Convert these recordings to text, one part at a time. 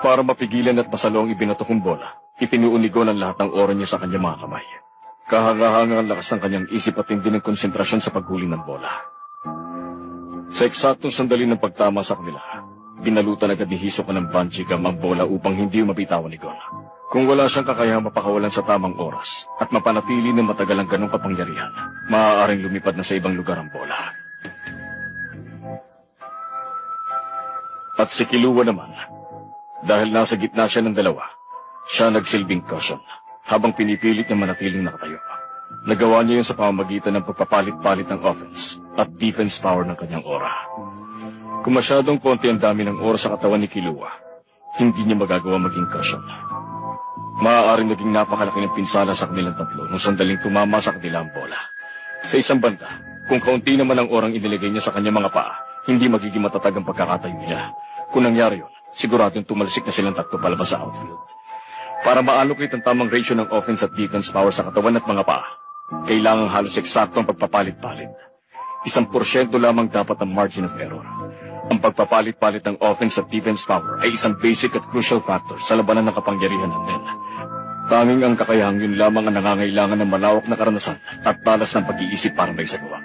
Para mapigilan at masalo ang ibinato kong bola, itinuunigon ang lahat ng ora niya sa kanyang mga kamay. Kahanga-hanga ang lakas ng kanyang isip at hindi ng konsentrasyon sa paghuli ng bola. Sa eksaktong sandali ng pagtama sa kanila, binalutan agad ni Hisoka ng bungee gum ang bola upang hindi mabitawan ni Gon. Kung wala siyang kakayahang mapakawalan sa tamang oras at mapanatili ng matagal ang ganong kapangyarihan, maaaring lumipad na sa ibang lugar ang bola. At si Killua naman, dahil nasa gitna siya ng dalawa, siya nagsilbing caution habang pinipilit niya manatiling nakatayo. Nagawa niya yun sa pamamagitan ng pagpapalit-palit ng offense at defense power ng kanyang aura. Kung masyadong konti ang dami ng aura sa katawan ni Killua, hindi niya magagawa maging caution. Maaaring naging napakalaki ng pinsala sa kanilang tatlo nung sandaling tumama sa kanilang bola. Sa isang banda, kung kaunti naman ang orang inilagay niya sa kanyang mga paa, hindi magiging matatag ang pagkakatayo nila. Kung nangyari yun, siguradong tumalsik na silang tatlo palabas sa outfield. Para ma-allocate ang tamang ratio ng offense at defense power sa katawan at mga paa, kailangang halos eksakto ang pagpapalit-palit. 1% lamang dapat ang margin of error. Ang pagpapalit-palit ng offense at defense power ay isang basic at crucial factor sa labanan ng kapangyarihan ng Nen. Tanging ang kakayahang yun lamang ang nangangailangan ng malawak na karanasan at talas ng pag-iisip para may sagawa.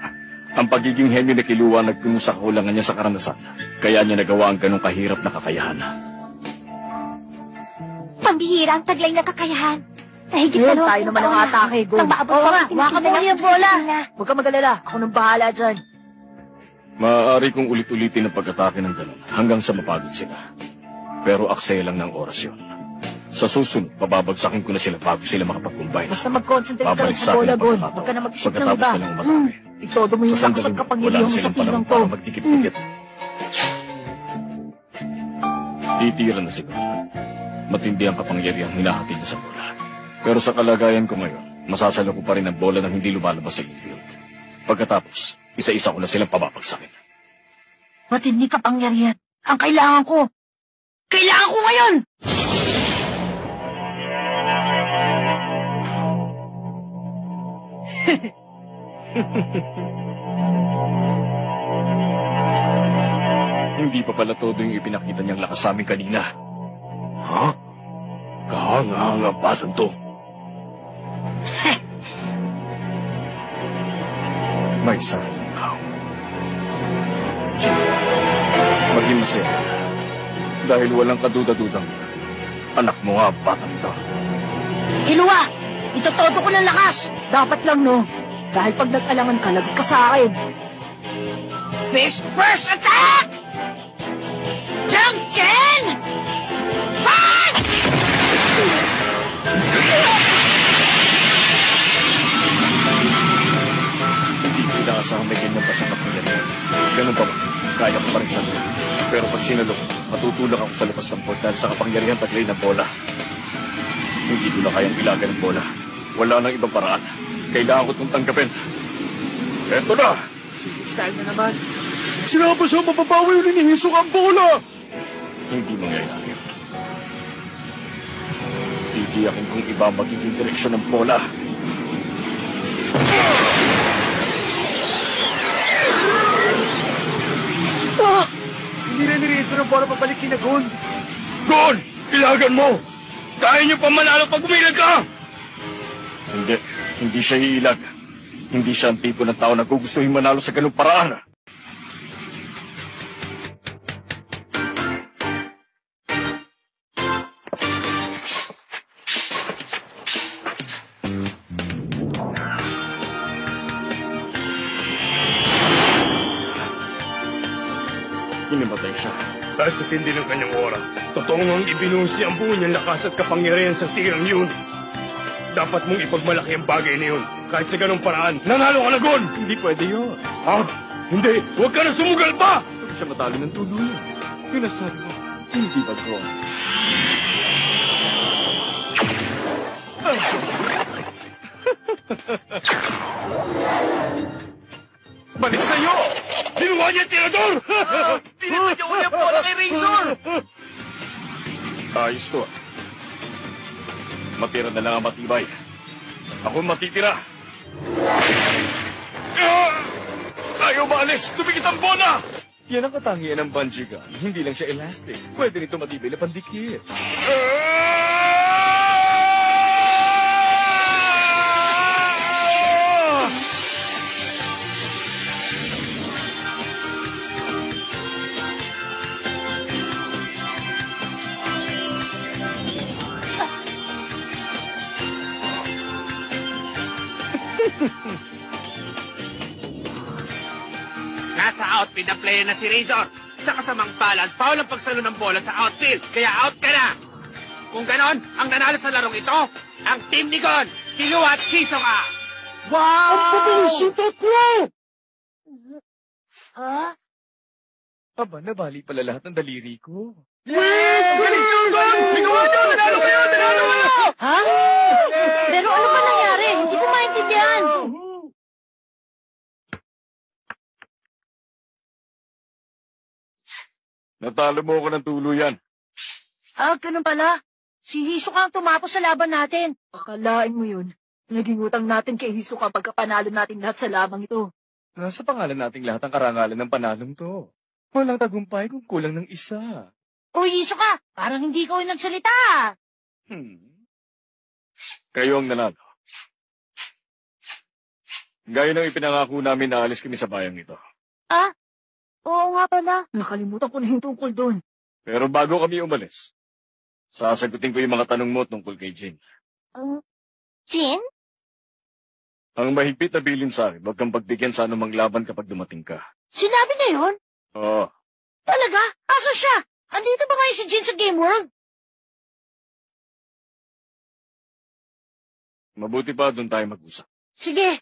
Ang pagiging henyo ni Killua nagtungo sa kakulangan niya sa karanasan, kaya niya nagawa ang ganong kahirap na kakayahan. Pambihira ang taglay na kakayahan. Nahigit Yun, tayo naman ang atake, Gon. Oo nga, waka mo yung bola. Huwag ka magalala, ako nang bahala dyan. Maaari kong ulit-ulitin ang pag-atake ng ganon hanggang sa mapagod sila. Pero aksaya lang ng oras yun. Sa susunod, pababagsakin ko na sila bago sila makapag-combine. Basta mag-concentrate ka lang sa bola, Gon. Huwag ka na mag-isip ng iba. Pagkatapos na lang umatake. Itodo mo yung lakas at kapangyarihan mo sa tirang to. Magdikit-dikit. Titira na siguro. Matindi ang kapangyarihan hinahatid niya sa bola. Pero sa kalagayan ko ngayon, masasalo ko pa rin ang bola nang hindi lumalabas sa infield. Pagkatapos, isa-isa ko na silang pababagsakin. Matindi kapangyarihan. Ang kailangan ko. Kailangan ko ngayon! Hindi pa pala todo yung ipinakita niyang lakas sa amin kanina. Ha? Kahanga-hanga pa to. May salingaw. Jin, maging masaya ka. Dahil walang kaduda-dudang anak mo nga batang ito. Killua! Itotodo ko ng lakas! Dapat lang, no? Dahil pag nag-alangan ka, lagot ka sa akin. Fist first attack! Junkin! Fight! Hindi ko inaasahan may ganyan pa siya kapangyarihan. Ganun pa ba? Kaya ko pa rin sa loob. Pero pag sinalo, matutulak ako sa labas ng port dahil sa kapangyarihan taglay ng bola. Hindi ko na kayang ilagan ng bola. Wala nang ibang paraan. Kailangan ko itong tanggapin. Eto na! Sige, style na naman. Sinabi siya mapapawi yung hinihisok ang bola! Hindi mangyayari yun. Titiyakin kung iba magiging direksyon ng bola. Hindi na niriso ng bola pabalik kina Gon. Gon! Ilagan mo! Kaya niyo pa manalo pag umilag ka! Hindi. Hindi siya iilag. Hindi siya ang tipo ng tao na gugustuhin manalo sa ganung paraan. Hinimatay siya. Dahil sa tindi ng kanyang oras, totoong ang ibinusi ang buo niyang lakas at kapangyarihan sa tirang yun. Dapat mong ipagmalaki ang bagay na yun. Kahit sa ganong paraan, nanalo ka na, Gon! Hindi pwede yun. Ha? Hindi! Huwag ka na sumugal pa! Huwag siya matalo ng tuluyan. Yun ang sabi mo. Hindi ba, Gon? Balik sa'yo! Ginawa niya, Tirador! Pinatay niya uli ang bola kay Razor! Ayos to. Matira na lang ang matibay. Ako matitira. Ayaw maalis! Tumikit ang bola! Yan ang katangian ng bungee gun. Hindi lang siya elastic. Pwede nito matibay na pandikit. Nasa outfield na player na si Razor. Sa kasamang palad, foul ang pagsalo ng bola sa outfield, kaya out ka na. Kung ganon, ang nanalo sa larong ito, ang team ni Gon, Kilu at Hisoka. Wow! Ang pabilis yung tatlo! Ha? Aba, nabali pala lahat ng daliri ko. Galing yung Gon! Minawa nyo! Nanalo kayo! Nanalo kayo! Ha? Pero ano ba nangyari? Hindi ko maintindihan. Natalo mo ako ng tuluyan. Ah, ganun pala. Si Hisoka ang tumapos sa laban natin. Akalain mo yun. Naging utang natin kay Hisoka pagkapanalo natin lahat sa labang ito. Nasa pangalan nating lahat ang karangalan ng panalong to. Walang tagumpay kung kulang ng isa. Uy, Hisoka, parang hindi ko nagsalita. Kayo ang nanalo. Gaya ng ipinangako namin na alis kami sa bayang ito. Ah? Oo nga pala. Nakalimutan ko na yung tungkol doon. Pero bago kami umalis, sasagutin ko yung mga tanong mo tungkol kay Jin. Jin? Ang mahigpit na bilin sa akin, huwag kang pagbigyan sa anumang laban kapag dumating ka. Sinabi na yun? Oo. Talaga? Asa siya? Andito ba ngayon si Jin sa Game World? Mabuti pa doon tayo mag-usap. Sige.